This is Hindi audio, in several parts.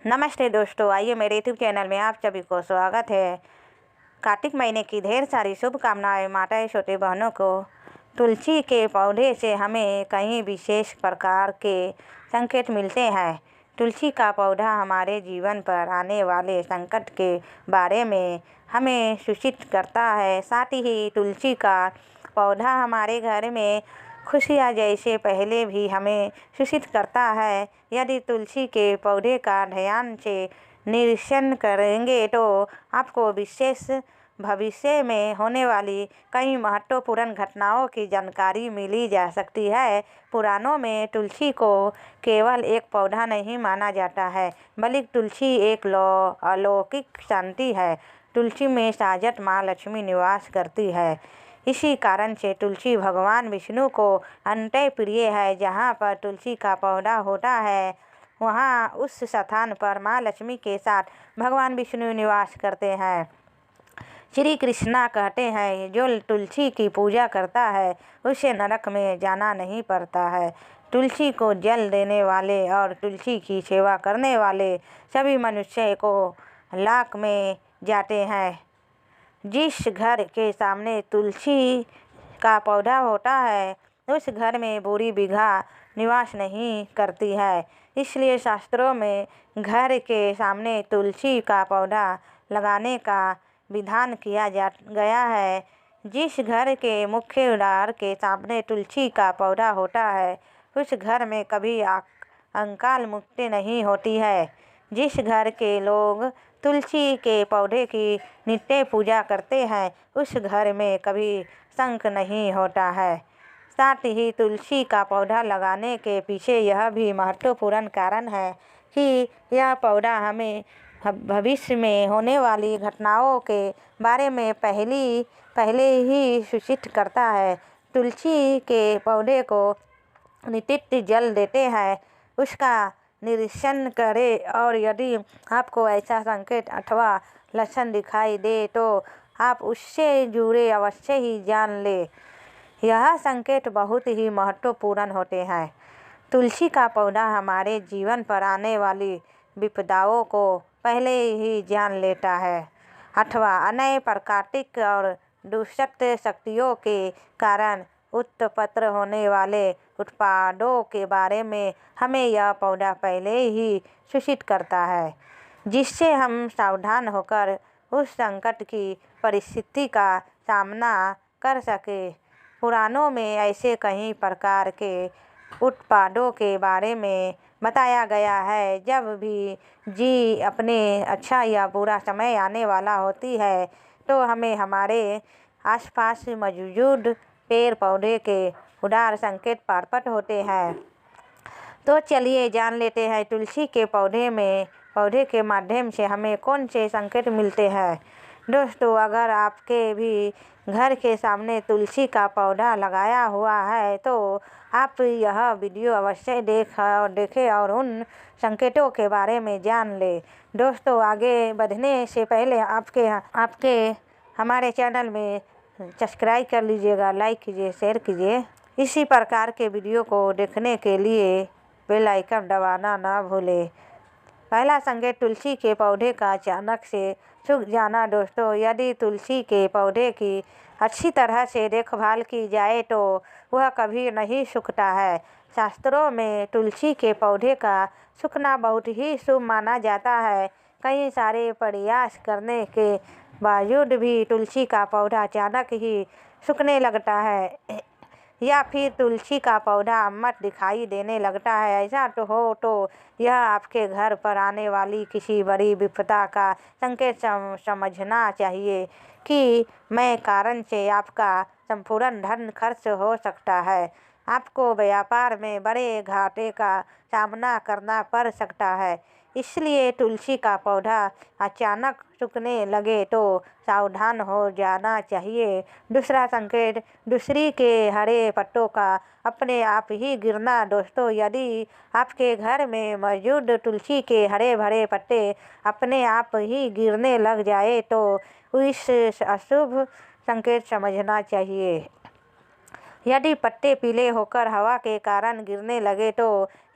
नमस्ते दोस्तों, आइए मेरे यूट्यूब चैनल में आप सभी को स्वागत है। कार्तिक महीने की ढेर सारी शुभकामनाएं माताएं छोटे बहनों को। तुलसी के पौधे से हमें कई विशेष प्रकार के संकेत मिलते हैं। तुलसी का पौधा हमारे जीवन पर आने वाले संकट के बारे में हमें सूचित करता है। साथ ही तुलसी का पौधा हमारे घर में खुशियाँ जैसे पहले भी हमें सूचित करता है। यदि तुलसी के पौधे का ध्यान से निरीक्षण करेंगे तो आपको विशेष भविष्य में होने वाली कई महत्वपूर्ण घटनाओं की जानकारी मिली जा सकती है। पुराणों में तुलसी को केवल एक पौधा नहीं माना जाता है, बल्कि तुलसी एक अलौकिक शांति है। तुलसी में साक्षात माँ लक्ष्मी निवास करती है। इसी कारण से तुलसी भगवान विष्णु को अत्यंत प्रिय है। जहाँ पर तुलसी का पौधा होता है वहाँ उस स्थान पर माँ लक्ष्मी के साथ भगवान विष्णु निवास करते हैं। श्री कृष्णा कहते हैं, जो तुलसी की पूजा करता है उसे नरक में जाना नहीं पड़ता है। तुलसी को जल देने वाले और तुलसी की सेवा करने वाले सभी मनुष्य को लाख में जाते हैं। जिस घर के सामने तुलसी का पौधा होता है उस घर में बुरी बिघा निवास नहीं करती है। इसलिए शास्त्रों में घर के सामने तुलसी का पौधा लगाने का विधान किया गया है। जिस घर के मुख्य द्वार के सामने तुलसी का पौधा होता है उस घर में कभी अकाल मुक्ति नहीं होती है। जिस घर के लोग तुलसी के पौधे की नित्य पूजा करते हैं उस घर में कभी संकट नहीं होता है। साथ ही तुलसी का पौधा लगाने के पीछे यह भी महत्वपूर्ण कारण है कि यह पौधा हमें भविष्य में होने वाली घटनाओं के बारे में पहले ही सूचित करता है। तुलसी के पौधे को नित्य जल देते हैं, उसका निरीक्षण करें और यदि आपको ऐसा संकेत अथवा लक्षण दिखाई दे तो आप उससे जुड़े अवश्य ही जान लें। यह संकेत बहुत ही महत्वपूर्ण होते हैं। तुलसी का पौधा हमारे जीवन पर आने वाली विपदाओं को पहले ही जान लेता है अथवा अन्य प्राकृतिक और दुष्ट शक्तियों के कारण उत्पन्न होने वाले उत्पादों के बारे में हमें यह पौधा पहले ही सूचित करता है, जिससे हम सावधान होकर उस संकट की परिस्थिति का सामना कर सके। पुराणों में ऐसे कई प्रकार के उत्पादों के बारे में बताया गया है। जब भी जी अपने अच्छा या बुरा समय आने वाला होती है तो हमें हमारे आसपास मौजूद पेड़ पौधे के उदार संकेत प्रकट होते हैं। तो चलिए जान लेते हैं तुलसी के पौधे के माध्यम से हमें कौन से संकेत मिलते हैं। दोस्तों, अगर आपके भी घर के सामने तुलसी का पौधा लगाया हुआ है तो आप यह वीडियो अवश्य देखें और उन संकेतों के बारे में जान लें। दोस्तों, आगे बढ़ने से पहले आपके हमारे चैनल में सब्सक्राइब कर लीजिएगा, लाइक कीजिए, शेयर कीजिए। इसी प्रकार के वीडियो को देखने के लिए बेल आइकन दबाना ना भूलें। पहला संकेत तुलसी के पौधे का अचानक से सूख जाना। दोस्तों, यदि तुलसी के पौधे की अच्छी तरह से देखभाल की जाए तो वह कभी नहीं सूखता है। शास्त्रों में तुलसी के पौधे का सूखना बहुत ही शुभ माना जाता है। कई सारे प्रयास करने के बावजूद भी तुलसी का पौधा अचानक ही सूखने लगता है या फिर तुलसी का पौधा मत दिखाई देने लगता है, ऐसा तो हो तो यह आपके घर पर आने वाली किसी बड़ी विपदा का संकेत समझना चाहिए कि मैं कारण से आपका संपूर्ण धन खर्च हो सकता है। आपको व्यापार में बड़े घाटे का सामना करना पड़ सकता है। इसलिए तुलसी का पौधा अचानक सूखने लगे तो सावधान हो जाना चाहिए। दूसरा संकेत दूसरी के हरे पत्तों का अपने आप ही गिरना। दोस्तों, यदि आपके घर में मौजूद तुलसी के हरे भरे पत्ते अपने आप ही गिरने लग जाए तो इस अशुभ संकेत समझना चाहिए। यदि पत्ते पीले होकर हवा के कारण गिरने लगे तो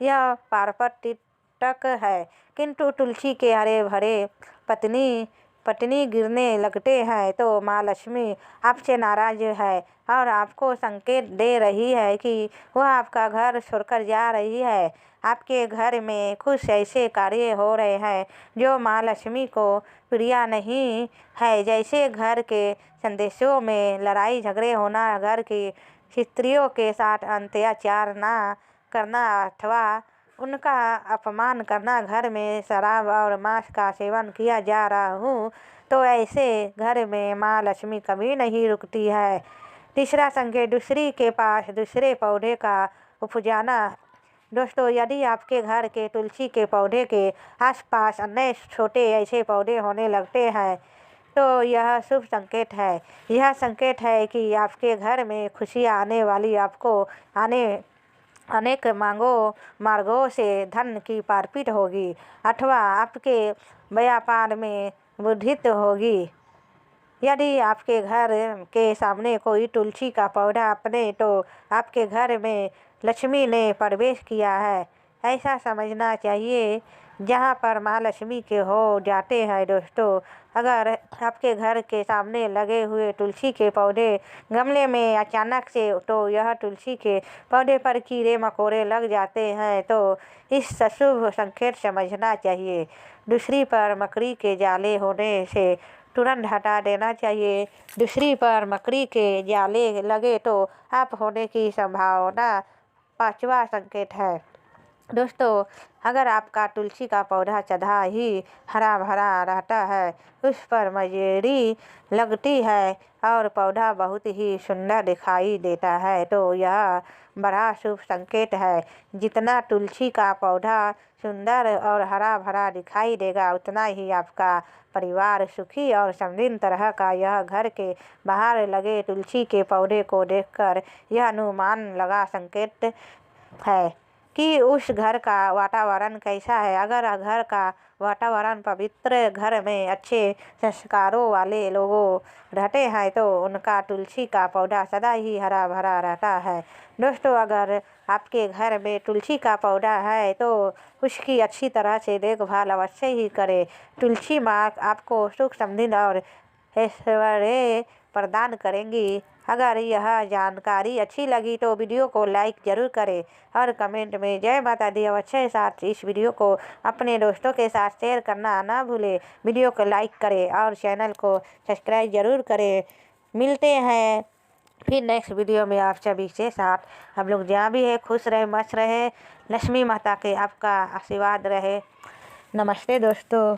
यह प्राकृतिक आवश्यक है, किंतु तुलसी के हरे भरे पत्नी गिरने लगते हैं तो माँ लक्ष्मी आपसे नाराज है और आपको संकेत दे रही है कि वह आपका घर छोड़कर जा रही है। आपके घर में कुछ ऐसे कार्य हो रहे हैं जो माँ लक्ष्मी को प्रिय नहीं है, जैसे घर के सदस्यों में लड़ाई झगड़े होना, घर की स्त्रियों के साथ अत्याचार न करना अथवा उनका अपमान करना, घर में शराब और मांस का सेवन किया जा रहा हूँ तो ऐसे घर में माँ लक्ष्मी कभी नहीं रुकती है। तीसरा संकेत, दूसरी के पास दूसरे पौधे का उपजाना। दोस्तों, यदि आपके घर के तुलसी के पौधे के आसपास अन्य छोटे ऐसे पौधे होने लगते हैं तो यह शुभ संकेत है। यह संकेत है कि आपके घर में खुशियाँ आने वाली, आपको अनेक मार्गों से धन की प्राप्ति होगी अथवा आपके व्यापार में वृद्धि होगी। यदि आपके घर के सामने कोई तुलसी का पौधा अपने तो आपके घर में लक्ष्मी ने प्रवेश किया है, ऐसा समझना चाहिए। जहाँ पर माँ लक्ष्मी के हो जाते हैं दोस्तों, अगर आपके घर के सामने लगे हुए तुलसी के पौधे गमले में अचानक से तो यह तुलसी के पौधे पर कीड़े मकोड़े लग जाते हैं तो इस अशुभ संकेत समझना चाहिए। दूसरी पर मकड़ी के जाले होने से तुरंत हटा देना चाहिए। दूसरी पर मकड़ी के जाले लगे तो आप होने की संभावना। पांचवा संकेत है दोस्तों, अगर आपका तुलसी का पौधा सदा ही हरा भरा रहता है, उस पर मजेरी लगती है और पौधा बहुत ही सुंदर दिखाई देता है तो यह बड़ा शुभ संकेत है। जितना तुलसी का पौधा सुंदर और हरा भरा दिखाई देगा, उतना ही आपका परिवार सुखी और समृद्ध तरह का। यह घर के बाहर लगे तुलसी के पौधे को देखकर यह अनुमान लगा संकेत है कि उस घर का वातावरण कैसा है। अगर घर का वातावरण पवित्र, घर में अच्छे संस्कारों वाले लोगों रहते हैं तो उनका तुलसी का पौधा सदा ही हरा भरा रहता है। दोस्तों, अगर आपके घर में तुलसी का पौधा है तो उसकी अच्छी तरह से देखभाल अवश्य ही करें। तुलसी माँ आपको सुख समृद्धि और ऐश्वर्य प्रदान करेंगी। अगर यह जानकारी अच्छी लगी तो वीडियो को लाइक जरूर करें और कमेंट में जय माता दी अवश्य साथ इस वीडियो को अपने दोस्तों के साथ शेयर करना ना भूलें। वीडियो को लाइक करें और चैनल को सब्सक्राइब जरूर करें। मिलते हैं फिर नेक्स्ट वीडियो में आप सभी के साथ। हम लोग जहाँ भी है खुश रहे, मस्त रहे, लक्ष्मी माता के आपका आशीर्वाद रहे। नमस्ते दोस्तों।